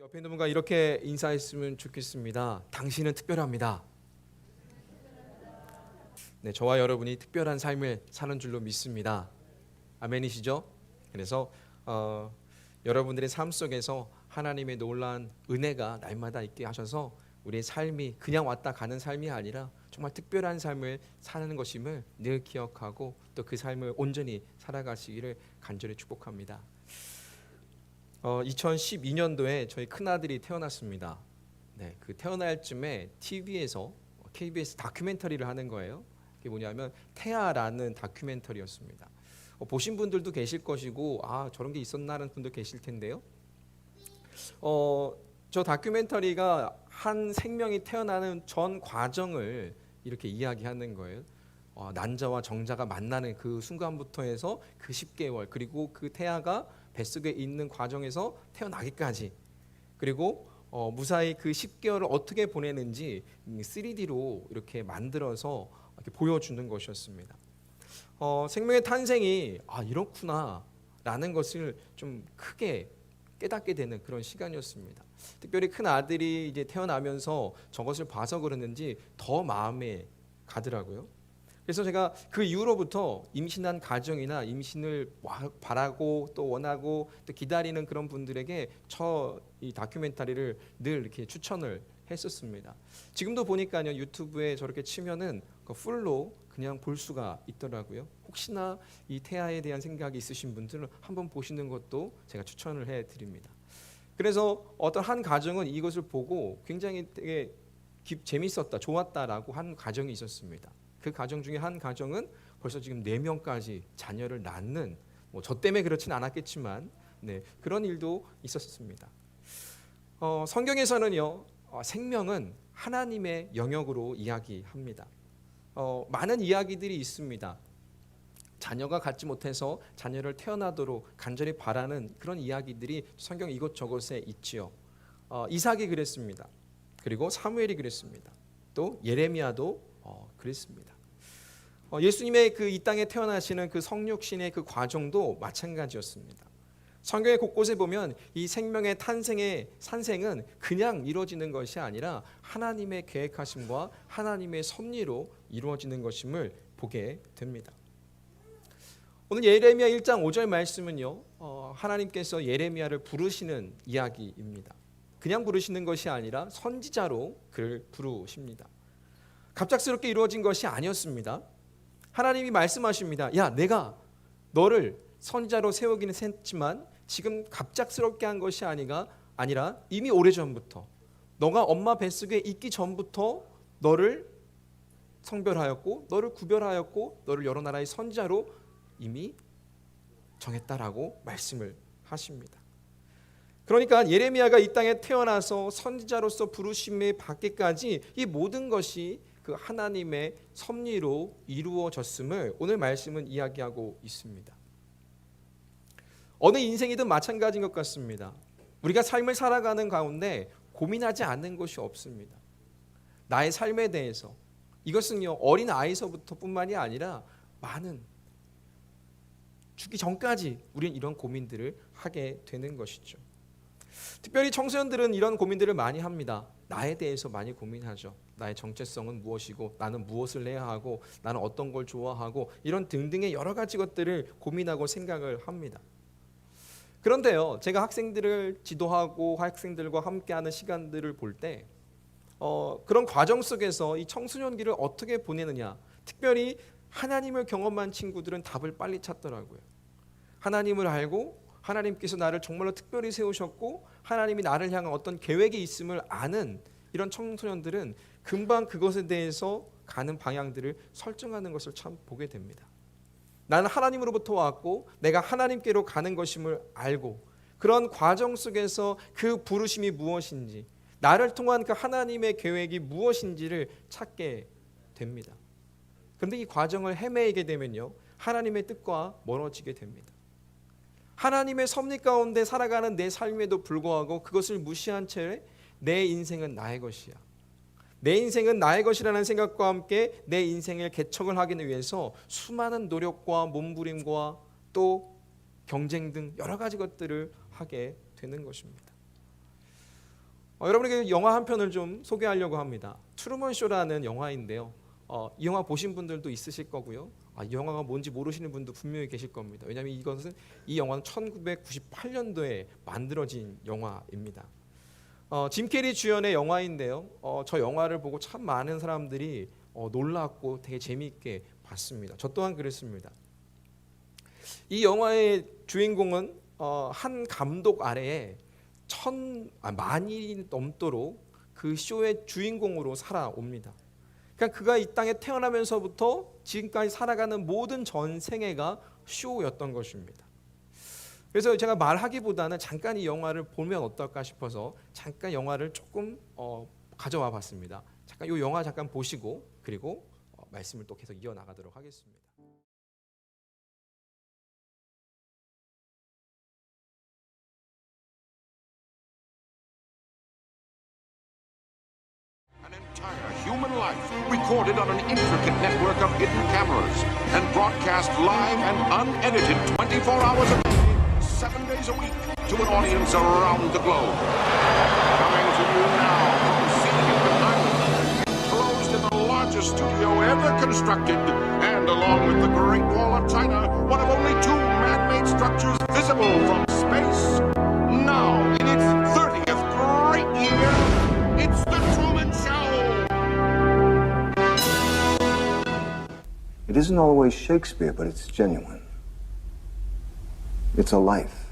옆에 있는 분과 이렇게 인사했으면 좋겠습니다. 당신은 특별합니다. 네, 저와 여러분이 특별한 삶을 사는 줄로 믿습니다. 아멘이시죠? 그래서 여러분들의 삶 속에서 하나님의 놀라운 은혜가 날마다 있게 하셔서 우리의 삶이 그냥 왔다 가는 삶이 아니라 정말 특별한 삶을 사는 것임을 늘 기억하고 또 그 삶을 온전히 살아가시기를 간절히 축복합니다. 2012년도에 저희 큰아들이 태어났습니다. 네, 그 태어날 쯤에 TV에서 KBS 다큐멘터리를 하는 거예요. 그게 뭐냐면 태아라는 다큐멘터리였습니다. 보신 분들도 계실 것이고 저런 게 있었나는 분도 계실 텐데요. 저 다큐멘터리가 한 생명이 태어나는 전 과정을 이렇게 이야기하는 거예요. 난자와 정자가 만나는 그 순간부터 해서 그 10개월 그리고 그 태아가 뱃속에 있는 과정에서 태어나기까지 그리고 무사히 그 10개월을 어떻게 보내는지 3D로 이렇게 만들어서 이렇게 보여주는 것이었습니다. 생명의 탄생이 이렇구나 라는 것을 좀 크게 깨닫게 되는 그런 시간이었습니다. 특별히 큰 아들이 이제 태어나면서 저것을 봐서 그러는지 더 마음에 가더라고요. 그래서 제가 그 이후로부터 임신한 가정이나 임신을 바라고 또 원하고 또 기다리는 그런 분들에게 이 다큐멘터리를 늘 이렇게 추천을 했었습니다. 지금도 보니까요 유튜브에 저렇게 치면은 그 풀로 그냥 볼 수가 있더라고요. 혹시나 이 태아에 대한 생각이 있으신 분들은 한번 보시는 것도 제가 추천을 해드립니다. 그래서 어떤 한 가정은 이것을 보고 굉장히 되게 재밌었다, 좋았다라고 한 가정이 있었습니다. 그 가정 중에 한 가정은 벌써 지금 4명까지 자녀를 낳는 저 때문에 그렇진 않았겠지만 그런 일도 있었습니다. 성경에서는요 생명은 하나님의 영역으로 이야기합니다. 많은 이야기들이 있습니다. 자녀가 갖지 못해서 자녀를 태어나도록 간절히 바라는 그런 이야기들이 성경 이곳저곳에 있지요. 이삭이 그랬습니다. 그리고 사무엘이 그랬습니다. 또 예레미야도 그랬습니다. 예수님의 그 이 땅에 태어나시는 그 성육신의 그 과정도 마찬가지였습니다. 성경의 곳곳에 보면 이 생명의 탄생은 그냥 이루어지는 것이 아니라 하나님의 계획하심과 하나님의 섭리로 이루어지는 것임을 보게 됩니다. 오늘 예레미야 1장 5절 말씀은요 하나님께서 예레미야를 부르시는 이야기입니다. 그냥 부르시는 것이 아니라 선지자로 그를 부르십니다. 갑작스럽게 이루어진 것이 아니었습니다. 하나님이 말씀하십니다. 야, 내가 너를 선지자로 세우기는 했지만 지금 갑작스럽게 한 것이 아니라 이미 오래전부터 너가 엄마 뱃속에 있기 전부터 너를 성별하였고 너를 구별하였고 너를 여러 나라의 선지자로 이미 정했다라고 말씀을 하십니다. 그러니까 예레미야가 이 땅에 태어나서 선지자로서 부르심에 받기까지 이 모든 것이 그 하나님의 섭리로 이루어졌음을 오늘 말씀은 이야기하고 있습니다. 어느 인생이든 마찬가지인 것 같습니다. 우리가 삶을 살아가는 가운데 고민하지 않는 것이 없습니다. 나의 삶에 대해서 이것은요 어린 아이서부터 뿐만이 아니라 많은 죽기 전까지 우리는 이런 고민들을 하게 되는 것이죠. 특별히 청소년들은 이런 고민들을 많이 합니다. 나에 대해서 많이 고민하죠. 나의 정체성은 무엇이고 나는 무엇을 해야 하고 나는 어떤 걸 좋아하고 이런 등등의 여러 가지 것들을 고민하고 생각을 합니다. 그런데요 제가 학생들을 지도하고 학생들과 함께하는 시간들을 볼 때 그런 과정 속에서 이 청소년기를 어떻게 보내느냐, 특별히 하나님을 경험한 친구들은 답을 빨리 찾더라고요. 하나님을 알고 하나님께서 나를 정말로 특별히 세우셨고 하나님이 나를 향한 어떤 계획이 있음을 아는 이런 청소년들은 금방 그것에 대해서 가는 방향들을 설정하는 것을 참 보게 됩니다. 나는 하나님으로부터 왔고 내가 하나님께로 가는 것임을 알고 그런 과정 속에서 그 부르심이 무엇인지 나를 통한 그 하나님의 계획이 무엇인지를 찾게 됩니다. 그런데 이 과정을 헤매게 되면요 하나님의 뜻과 멀어지게 됩니다. 하나님의 섭리 가운데 살아가는 내 삶에도 불구하고 그것을 무시한 채 내 인생은 나의 것이야, 내 인생은 나의 것이라는 생각과 함께 내 인생을 개척을 하기 위해서 수많은 노력과 몸부림과 또 경쟁 등 여러 가지 것들을 하게 되는 것입니다. 여러분에게 영화 한 편을 좀 소개하려고 합니다. 트루먼 쇼라는 영화인데요. 이 영화 보신 분들도 있으실 거고요. 이 영화가 뭔지 모르시는 분도 분명히 계실 겁니다. 왜냐하면 이 영화는 1998년도에 만들어진 영화입니다. 짐 캐리 주연의 영화인데요. 저 영화를 보고 참 많은 사람들이 놀랐고 되게 재미있게 봤습니다. 저 또한 그랬습니다. 이 영화의 주인공은 한 감독 아래에 만이 넘도록 그 쇼의 주인공으로 살아옵니다. 그러니까 그가 이 땅에 태어나면서부터 지금까지 살아가는 모든 전생애가 쇼였던 것입니다. 그래서 제가 말하기보다는 잠깐 이 영화를 보면 어떨까 싶어서 잠깐 영화를 조금 가져와 봤습니다. 잠깐 이 영화 잠깐 보시고 그리고 말씀을 또 계속 이어나가도록 하겠습니다. An entire human life recorded on an intricate network of hidden cameras and broadcast live and unedited 24 hours a day, 7 days a week to an audience around the globe. Coming to you now from Silicon Island, enclosed in the largest studio ever constructed, and along with the Great Wall of China, one of only 2 man-made structures visible from space. Now, in its 30th great year, it's the Truman Show! It isn't always Shakespeare, but it's genuine. It's a life.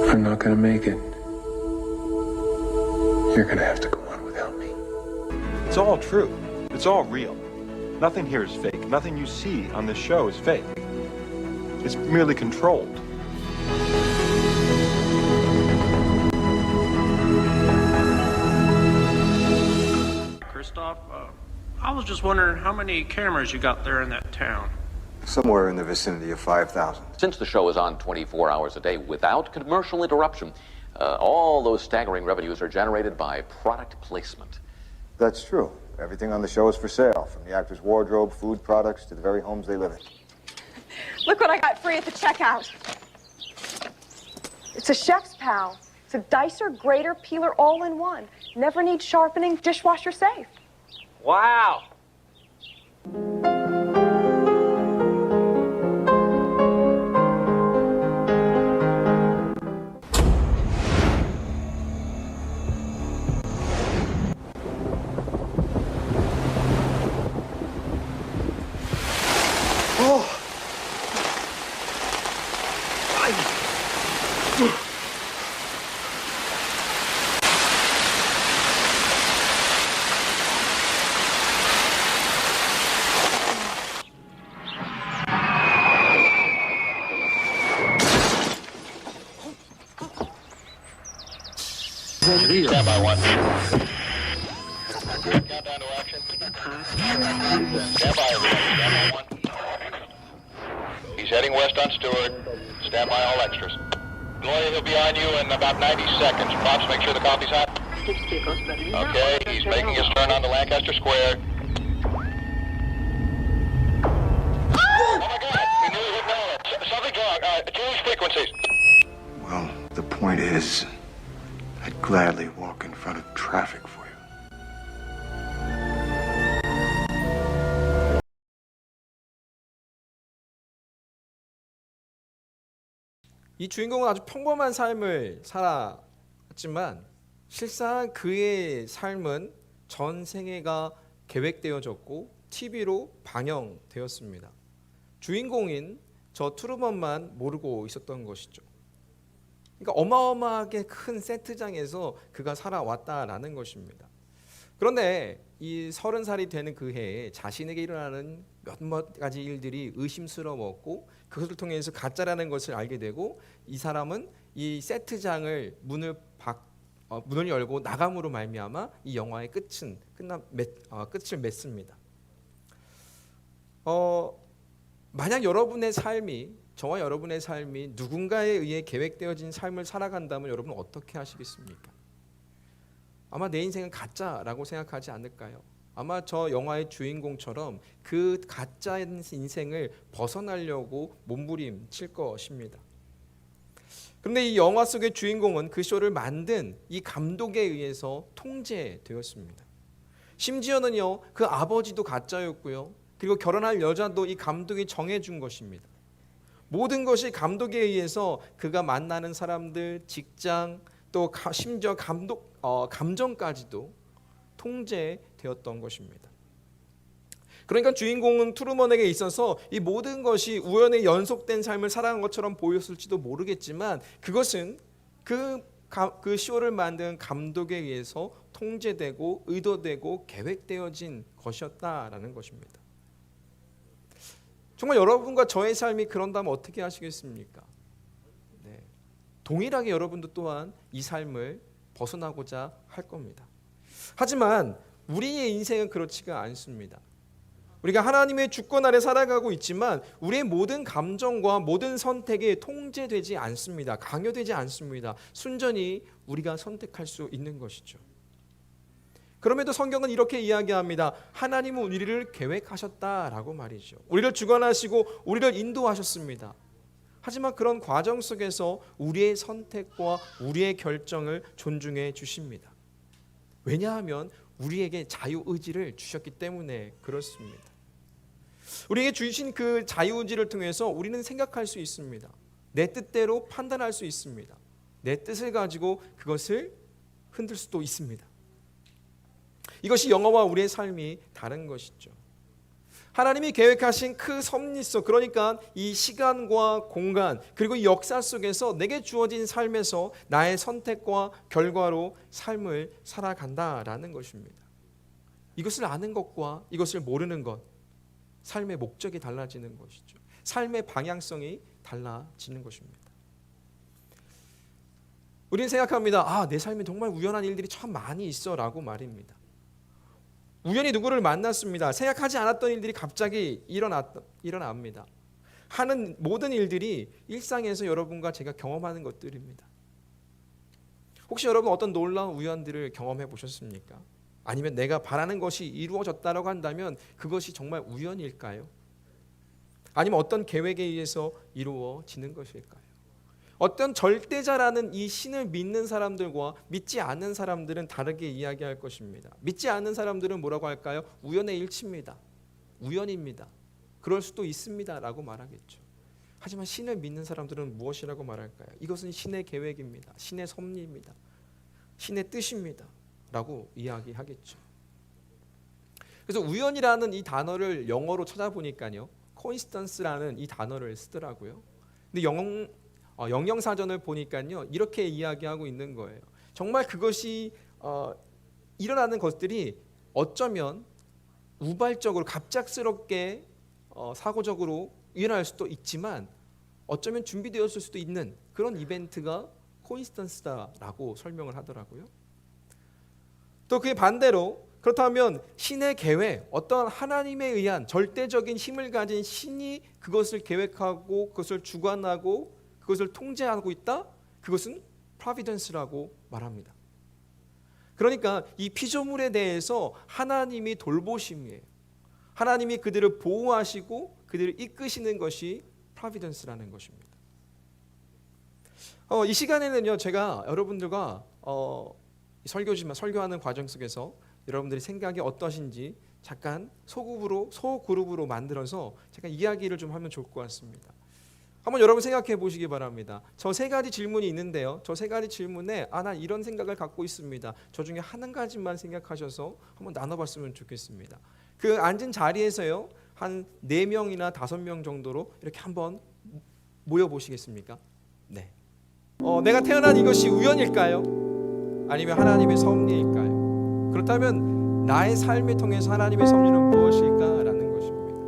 I'm not gonna make it. You're gonna have to go on without me. It's all true. It's all real. Nothing here is fake. Nothing you see on this show is fake. It's merely controlled. Christoph, I was just wondering how many cameras you got there in that town. Somewhere in the vicinity of 5,000. Since the show is on 24 hours a day without commercial interruption, all those staggering revenues are generated by product placement. That's true. Everything on the show is for sale, from the actor's wardrobe, food products, to the very homes they live in. Look what I got free at the checkout. It's a Chef's Pal. It's a dicer, grater, peeler, all in one. Never needs sharpening, dishwasher safe. Wow! Stand by one. Countdown to action. Stand by, everybody. Stand by one. He's heading west on Stewart. Stand by all extras. Gloria, he'll be on you in about 90 seconds. Pops, make sure the coffee's hot. Okay, he's making his turn onto Lancaster Square. Oh my God! He nearly hit Nolan. Something's wrong. Change frequencies. Well, the point is, I'd gladly walk in front of traffic for you. 이 주인공은 아주 평범한 삶을 살았지만 실상 그의 삶은 전 생애가 계획되어졌고 TV로 방영되었습니다. 주인공인 저 트루먼만 모르고 있었던 것이죠. 그러니까 어마어마하게 큰 세트장에서 그가 살아왔다라는 것입니다. 그런데 이 30살이 되는 그 해에 자신에게 일어나는 몇몇 가지 일들이 의심스러웠고 그것을 통해서 가짜라는 것을 알게 되고 이 사람은 이 세트장을 문을 열고 나감으로 말미암아 이 영화의 끝을 맺습니다. 만약 여러분의 삶이 저와 여러분의 삶이 누군가에 의해 계획되어진 삶을 살아간다면 여러분은 어떻게 하시겠습니까? 아마 내 인생은 가짜라고 생각하지 않을까요? 아마 저 영화의 주인공처럼 그 가짜 인생을 벗어나려고 몸부림칠 것입니다. 그런데 이 영화 속의 주인공은 그 쇼를 만든 이 감독에 의해서 통제되었습니다. 심지어는요, 그 아버지도 가짜였고요. 그리고 결혼할 여자도 이 감독이 정해준 것입니다. 모든 것이 감독에 의해서 그가 만나는 사람들, 직장, 또 심지어 감정까지도 통제되었던 것입니다. 그러니까 주인공은 트루먼에게 있어서 이 모든 것이 우연의 연속된 삶을 살아간 것처럼 보였을지도 모르겠지만 그것은 그 쇼를 만든 감독에 의해서 통제되고 의도되고 계획되어진 것이었다라는 것입니다. 정말 여러분과 저의 삶이 그런다면 어떻게 하시겠습니까? 네. 동일하게 여러분도 또한 이 삶을 벗어나고자 할 겁니다. 하지만 우리의 인생은 그렇지가 않습니다. 우리가 하나님의 주권 아래 살아가고 있지만 우리의 모든 감정과 모든 선택이 통제되지 않습니다. 강요되지 않습니다. 순전히 우리가 선택할 수 있는 것이죠. 그럼에도 성경은 이렇게 이야기합니다. 하나님은 우리를 계획하셨다라고 말이죠. 우리를 주관하시고 우리를 인도하셨습니다. 하지만 그런 과정 속에서 우리의 선택과 우리의 결정을 존중해 주십니다. 왜냐하면 우리에게 자유의지를 주셨기 때문에 그렇습니다. 우리에게 주신 그 자유의지를 통해서 우리는 생각할 수 있습니다. 내 뜻대로 판단할 수 있습니다. 내 뜻을 가지고 그것을 흔들 수도 있습니다. 이것이 영화와 우리의 삶이 다른 것이죠. 하나님이 계획하신 그 섭리 속, 그러니까 이 시간과 공간 그리고 이 역사 속에서 내게 주어진 삶에서 나의 선택과 결과로 삶을 살아간다라는 것입니다. 이것을 아는 것과 이것을 모르는 것, 삶의 목적이 달라지는 것이죠. 삶의 방향성이 달라지는 것입니다. 우리는 생각합니다. 내 삶에 정말 우연한 일들이 참 많이 있어라고 말입니다. 우연히 누구를 만났습니다. 생각하지 않았던 일들이 갑자기 일어납니다. 하는 모든 일들이 일상에서 여러분과 제가 경험하는 것들입니다. 혹시 여러분 어떤 놀라운 우연들을 경험해 보셨습니까? 아니면 내가 바라는 것이 이루어졌다고 한다면 그것이 정말 우연일까요? 아니면 어떤 계획에 의해서 이루어지는 것일까요? 어떤 절대자라는 이 신을 믿는 사람들과 믿지 않는 사람들은 다르게 이야기할 것입니다. 믿지 않는 사람들은 뭐라고 할까요? 우연의 일치입니다. 우연입니다. 그럴 수도 있습니다 라고 말하겠죠. 하지만 신을 믿는 사람들은 무엇이라고 말할까요? 이것은 신의 계획입니다. 신의 섭리입니다. 신의 뜻입니다 라고 이야기하겠죠. 그래서 우연이라는 이 단어를 영어로 찾아보니까요, coincidence라는 이 단어를 쓰더라고요. 근데 영영사전을 보니까요 이렇게 이야기하고 있는 거예요. 정말 그것이 일어나는 것들이 어쩌면 우발적으로 갑작스럽게 사고적으로 일어날 수도 있지만 어쩌면 준비되었을 수도 있는 그런 이벤트가 코인시던스다라고 설명을 하더라고요. 또 그의 반대로 그렇다면 신의 계획, 어떤 하나님에 의한 절대적인 힘을 가진 신이 그것을 계획하고 그것을 주관하고 그것을 통제하고 있다? 그것은 프로비던스라고 말합니다. 그러니까 이 피조물에 대해서 하나님이 돌보심이에요. 하나님이 그들을 보호하시고 그들을 이끄시는 것이 프로비던스라는 것입니다. 이 시간에는요 제가 여러분들과 설교하는 과정 속에서 여러분들의 생각이 어떠신지 잠깐 소그룹으로 만들어서 제가 이야기를 좀 하면 좋을 것 같습니다. 한번 여러분 생각해 보시기 바랍니다. 저 세 가지 질문이 있는데요. 저 세 가지 질문에 난 이런 생각을 갖고 있습니다. 저 중에 한 가지만 생각하셔서 한번 나눠봤으면 좋겠습니다. 그 앉은 자리에서요 한 4명이나 5명 정도로 이렇게 한번 모여보시겠습니까? 네. 내가 태어난 이것이 우연일까요? 아니면 하나님의 섭리일까요? 그렇다면 나의 삶을 통해서 하나님의 섭리는 무엇일까라는 것입니다.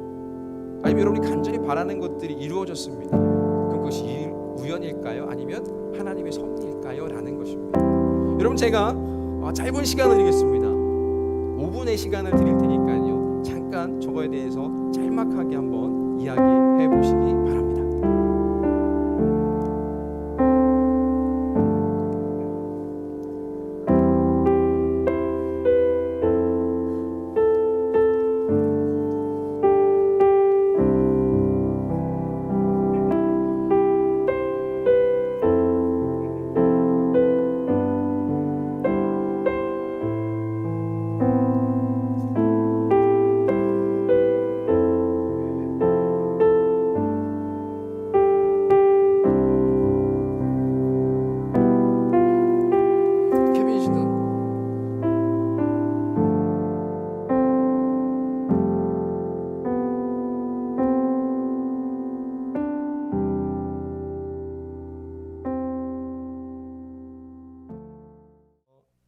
아니면 여러분이 간절히 바라는 것들이 이루어졌습니다. 그럼 그것이 우연일까요? 아니면 하나님의 섭리일까요? 라는 것입니다. 여러분 제가 짧은 시간을 드리겠습니다. 5분의 시간을 드릴 테니까요. 잠깐 저거에 대해서 짤막하게 한번 이야기해 보시기 바랍니다.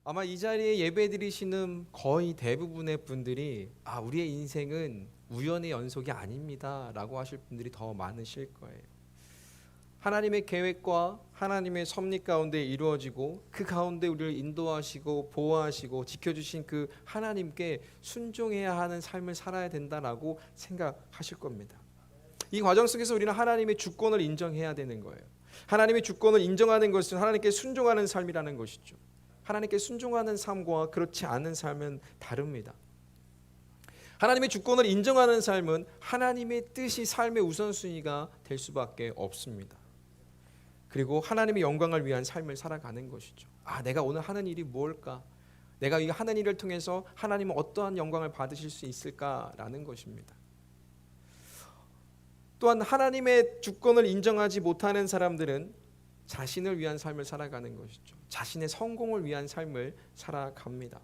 아마 이 자리에 예배드리시는 거의 대부분의 분들이 우리의 인생은 우연의 연속이 아닙니다 라고 하실 분들이 더 많으실 거예요. 하나님의 계획과 하나님의 섭리 가운데 이루어지고 그 가운데 우리를 인도하시고 보호하시고 지켜주신 그 하나님께 순종해야 하는 삶을 살아야 된다라고 생각하실 겁니다. 이 과정 속에서 우리는 하나님의 주권을 인정해야 되는 거예요. 하나님의 주권을 인정하는 것은 하나님께 순종하는 삶이라는 것이죠. 하나님께 순종하는 삶과 그렇지 않은 삶은 다릅니다. 하나님의 주권을 인정하는 삶은 하나님의 뜻이 삶의 우선순위가 될 수밖에 없습니다. 그리고 하나님의 영광을 위한 삶을 살아가는 것이죠. 내가 오늘 하는 일이 무엇일까? 내가 이 하는 일을 통해서 하나님은 어떠한 영광을 받으실 수 있을까라는 것입니다. 또한 하나님의 주권을 인정하지 못하는 사람들은 자신을 위한 삶을 살아가는 것이죠. 자신의 성공을 위한 삶을 살아갑니다.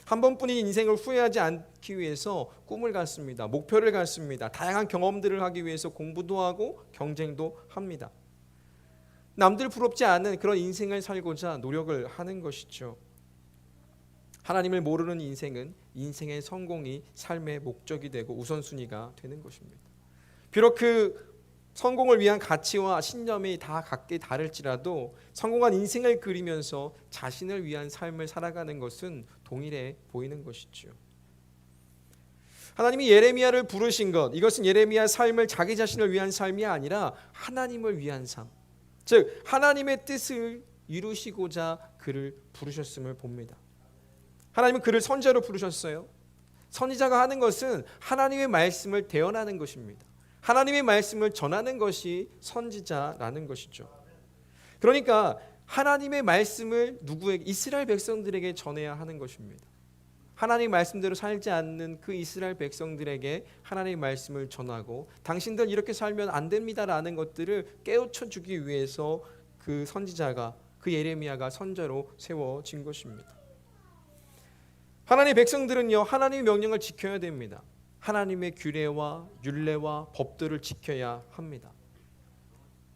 한 번뿐인 인생을 후회하지 않기 위해서 꿈을 갖습니다. 목표를 갖습니다. 다양한 경험들을 하기 위해서 공부도 하고 경쟁도 합니다. 남들 부럽지 않은 그런 인생을 살고자 노력을 하는 것이죠. 하나님을 모르는 인생은 인생의 성공이 삶의 목적이 되고 우선순위가 되는 것입니다. 비록 그 성공을 위한 가치와 신념이 다 각기 다를지라도 성공한 인생을 그리면서 자신을 위한 삶을 살아가는 것은 동일해 보이는 것이죠. 하나님이 예레미야를 부르신 것, 이것은 예레미야 삶을 자기 자신을 위한 삶이 아니라 하나님을 위한 삶, 즉 하나님의 뜻을 이루시고자 그를 부르셨음을 봅니다. 하나님은 그를 선지자로 부르셨어요. 선지자가 하는 것은 하나님의 말씀을 대언하는 것입니다. 하나님의 말씀을 전하는 것이 선지자라는 것이죠. 그러니까 하나님의 말씀을 누구에게? 이스라엘 백성들에게 전해야 하는 것입니다. 하나님의 말씀대로 살지 않는 그 이스라엘 백성들에게 하나님의 말씀을 전하고 당신들 이렇게 살면 안 됩니다라는 것들을 깨우쳐 주기 위해서 그 선지자가, 그 예레미야가 선지자로 세워진 것입니다. 하나님의 백성들은요, 하나님의 명령을 지켜야 됩니다. 하나님의 규례와 율례와 법들을 지켜야 합니다.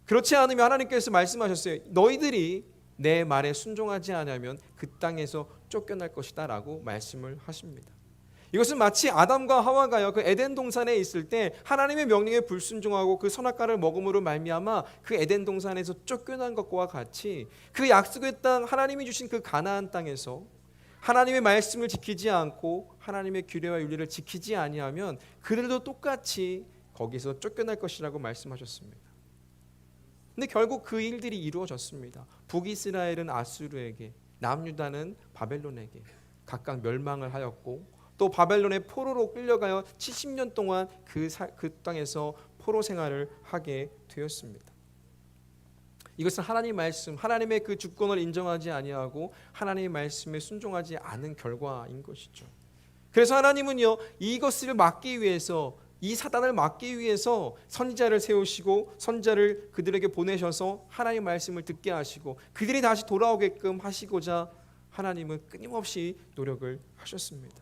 그렇지 않으면 하나님께서 말씀하셨어요. 너희들이 내 말에 순종하지 않으면 그 땅에서 쫓겨날 것이다 라고 말씀을 하십니다. 이것은 마치 아담과 하와가요, 그 에덴 동산에 있을 때 하나님의 명령에 불순종하고 그 선악과를 먹음으로 말미암아 그 에덴 동산에서 쫓겨난 것과 같이 그 약속의 땅, 하나님이 주신 그 가나안 땅에서 하나님의 말씀을 지키지 않고 하나님의 규례와 윤리를 지키지 아니하면 그들도 똑같이 거기서 쫓겨날 것이라고 말씀하셨습니다. 근데 결국 그 일들이 이루어졌습니다. 북이스라엘은 아수르에게, 남유다는 바벨론에게 각각 멸망을 하였고 또 바벨론의 포로로 끌려가여 70년 동안 그 땅에서 포로 생활을 하게 되었습니다. 이것은 하나님의 말씀, 하나님의 그 주권을 인정하지 아니하고 하나님의 말씀에 순종하지 않은 결과인 것이죠. 그래서 하나님은요, 이것을 막기 위해서, 이 사단을 막기 위해서 선지자를 세우시고 선지자를 그들에게 보내셔서 하나님의 말씀을 듣게 하시고 그들이 다시 돌아오게끔 하시고자 하나님은 끊임없이 노력을 하셨습니다.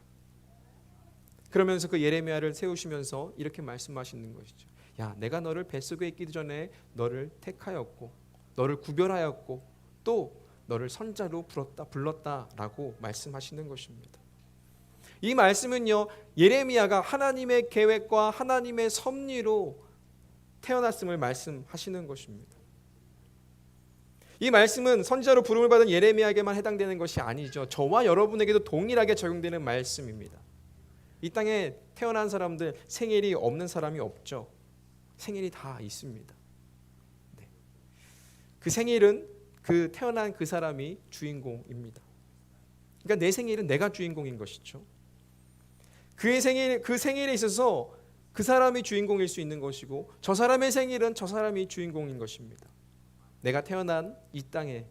그러면서 그 예레미야를 세우시면서 이렇게 말씀하시는 것이죠. 야, 내가 너를 뱃속에 있기 전에 너를 택하였고 너를 구별하였고 또 너를 선지자로 불렀다라고 말씀하시는 것입니다. 이 말씀은요, 예레미야가 하나님의 계획과 하나님의 섭리로 태어났음을 말씀하시는 것입니다. 이 말씀은 선지자로 부름을 받은 예레미야에게만 해당되는 것이 아니죠. 저와 여러분에게도 동일하게 적용되는 말씀입니다. 이 땅에 태어난 사람들 생일이 없는 사람이 없죠. 생일이 다 있습니다. 그 생일은 그 태어난 그 사람이 주인공입니다. 그러니까 내 생일은 내가 주인공인 것이죠. 그 생일에 있어서 그 사람이 주인공일 수 있는 것이고 저 사람의 생일은 저 사람이 주인공인 것입니다. 내가 태어난 이 땅에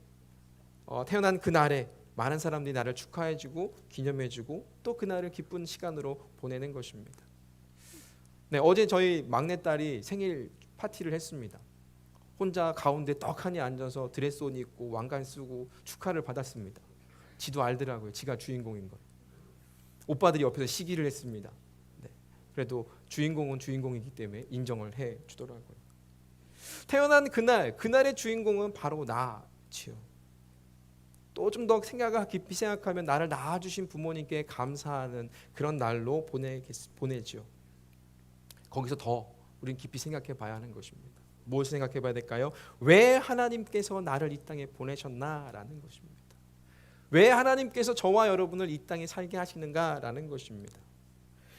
태어난 그날에 많은 사람들이 나를 축하해주고 기념해주고 또 그날을 기쁜 시간으로 보내는 것입니다. 네, 어제 저희 막내딸이 생일 파티를 했습니다. 혼자 가운데 떡하니 앉아서 드레스 옷 입고 왕관 쓰고 축하를 받았습니다. 지도 알더라고요. 지가 주인공인 걸. 오빠들이 옆에서 시기를 했습니다. 네. 그래도 주인공은 주인공이기 때문에 인정을 해 주더라고요. 태어난 그날의 주인공은 바로 나지요. 또 좀 더 깊이 생각하면 나를 낳아주신 부모님께 감사하는 그런 날로 보내지요. 거기서 더 우리는 깊이 생각해 봐야 하는 것입니다. 무엇을 생각해 봐야 될까요? 왜 하나님께서 나를 이 땅에 보내셨나라는 것입니다. 왜 하나님께서 저와 여러분을 이 땅에 살게 하시는가라는 것입니다.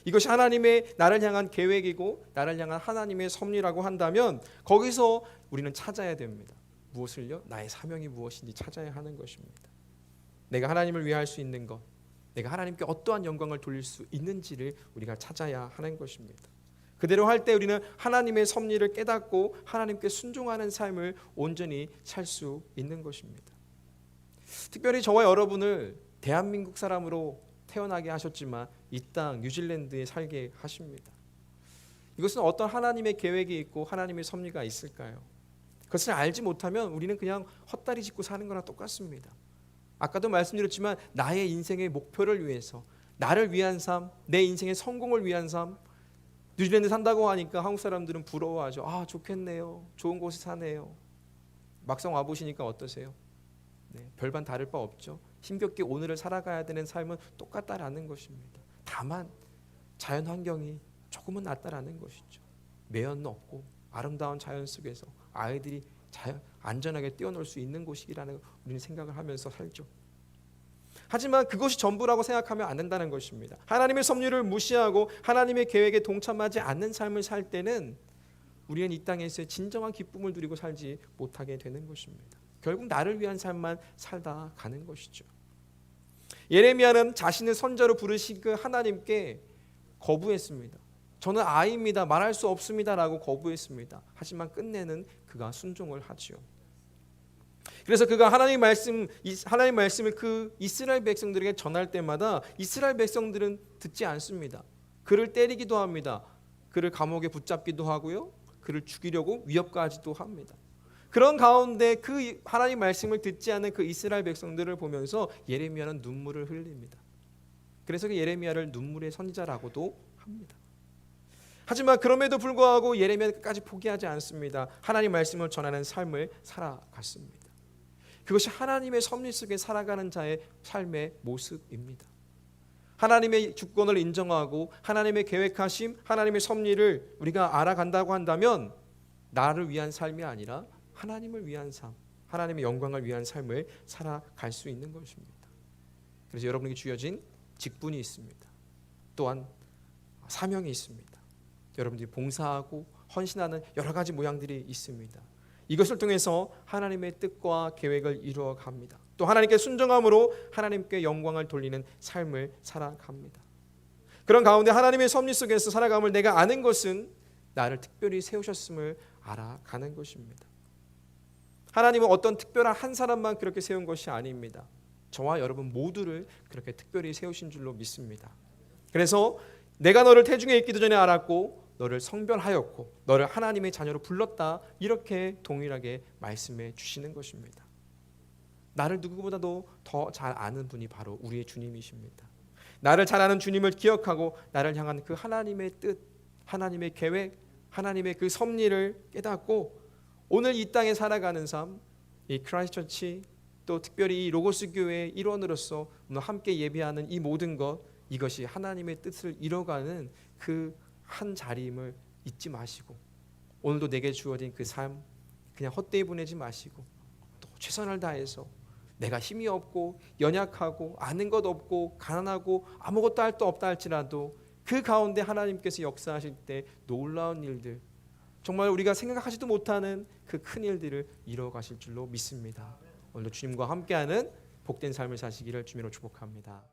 이것이 하나님의 나를 향한 계획이고 나를 향한 하나님의 섭리라고 한다면 거기서 우리는 찾아야 됩니다. 무엇을요? 나의 사명이 무엇인지 찾아야 하는 것입니다. 내가 하나님을 위해 할 수 있는 것, 내가 하나님께 어떠한 영광을 돌릴 수 있는지를 우리가 찾아야 하는 것입니다. 그대로 할 때 우리는 하나님의 섭리를 깨닫고 하나님께 순종하는 삶을 온전히 살 수 있는 것입니다. 특별히 저와 여러분을 대한민국 사람으로 태어나게 하셨지만 이 땅 뉴질랜드에 살게 하십니다. 이것은 어떤 하나님의 계획이 있고 하나님의 섭리가 있을까요? 그것을 알지 못하면 우리는 그냥 헛다리 짚고 사는 거랑 똑같습니다. 아까도 말씀드렸지만 나의 인생의 목표를 위해서, 나를 위한 삶, 내 인생의 성공을 위한 삶, 뉴질랜드 산다고 하니까 한국 사람들은 부러워하죠. 아, 좋겠네요. 좋은 곳에 사네요. 막상 와보시니까 어떠세요? 네, 별반 다를 바 없죠. 힘겹게 오늘을 살아가야 되는 삶은 똑같다라는 것입니다. 다만 자연 환경이 조금은 낫다라는 것이죠. 매연 없고 아름다운 자연 속에서 아이들이 안전하게 뛰어놀 수 있는 곳이라는 우리는 생각을 하면서 살죠. 하지만 그것이 전부라고 생각하면 안 된다는 것입니다. 하나님의 섭리를 무시하고 하나님의 계획에 동참하지 않는 삶을 살 때는 우리는 이 땅에서 진정한 기쁨을 누리고 살지 못하게 되는 것입니다. 결국 나를 위한 삶만 살다 가는 것이죠. 예레미야는 자신을 선자로 부르신 그 하나님께 거부했습니다. 저는 아이입니다. 말할 수 없습니다라고 거부했습니다. 하지만 끝내는 그가 순종을 하지요. 그래서 그가 하나님 말씀을 그 이스라엘 백성들에게 전할 때마다 이스라엘 백성들은 듣지 않습니다. 그를 때리기도 합니다. 그를 감옥에 붙잡기도 하고요. 그를 죽이려고 위협까지도 합니다. 그런 가운데 그 하나님 말씀을 듣지 않는 그 이스라엘 백성들을 보면서 예레미야는 눈물을 흘립니다. 그래서 그 예레미야를 눈물의 선지자라고도 합니다. 하지만 그럼에도 불구하고 예레미야는 끝까지 포기하지 않습니다. 하나님 말씀을 전하는 삶을 살아갔습니다. 그것이 하나님의 섭리 속에 살아가는 자의 삶의 모습입니다. 하나님의 주권을 인정하고 하나님의 계획하심, 하나님의 섭리를 우리가 알아간다고 한다면 나를 위한 삶이 아니라 하나님을 위한 삶, 하나님의 영광을 위한 삶을 살아갈 수 있는 것입니다. 그래서 여러분에게 주어진 직분이 있습니다. 또한 사명이 있습니다. 여러분들이 봉사하고 헌신하는 여러 가지 모양들이 있습니다. 이것을 통해서 하나님의 뜻과 계획을 이루어 갑니다. 또 하나님께 순종함으로 하나님께 영광을 돌리는 삶을 살아갑니다. 그런 가운데 하나님의 섭리 속에서 살아감을 내가 아는 것은 나를 특별히 세우셨음을 알아가는 것입니다. 하나님은 어떤 특별한 한 사람만 그렇게 세운 것이 아닙니다. 저와 여러분 모두를 그렇게 특별히 세우신 줄로 믿습니다. 그래서 내가 너를 태중에 있기도 전에 알았고 너를 성별하였고 너를 하나님의 자녀로 불렀다, 이렇게 동일하게 말씀해 주시는 것입니다. 나를 누구보다도 더 잘 아는 분이 바로 우리의 주님이십니다. 나를 잘 아는 주님을 기억하고 나를 향한 그 하나님의 뜻, 하나님의 계획, 하나님의 그 섭리를 깨닫고 오늘 이 땅에 살아가는 삶, 이 크라이스트처치, 또 특별히 이 로고스 교회의 일원으로서 오늘 함께 예배하는 이 모든 것, 이것이 하나님의 뜻을 이뤄가는 그 한 자리임을 잊지 마시고 오늘도 내게 주어진 그 삶 그냥 헛되이 보내지 마시고 또 최선을 다해서 내가 힘이 없고 연약하고 아는 것 없고 가난하고 아무것도 할 수 없다 할지라도 그 가운데 하나님께서 역사하실 때 놀라운 일들, 정말 우리가 생각하지도 못하는 그 큰 일들을 이뤄가실 줄로 믿습니다. 오늘도 주님과 함께하는 복된 삶을 사시기를 주님으로 축복합니다.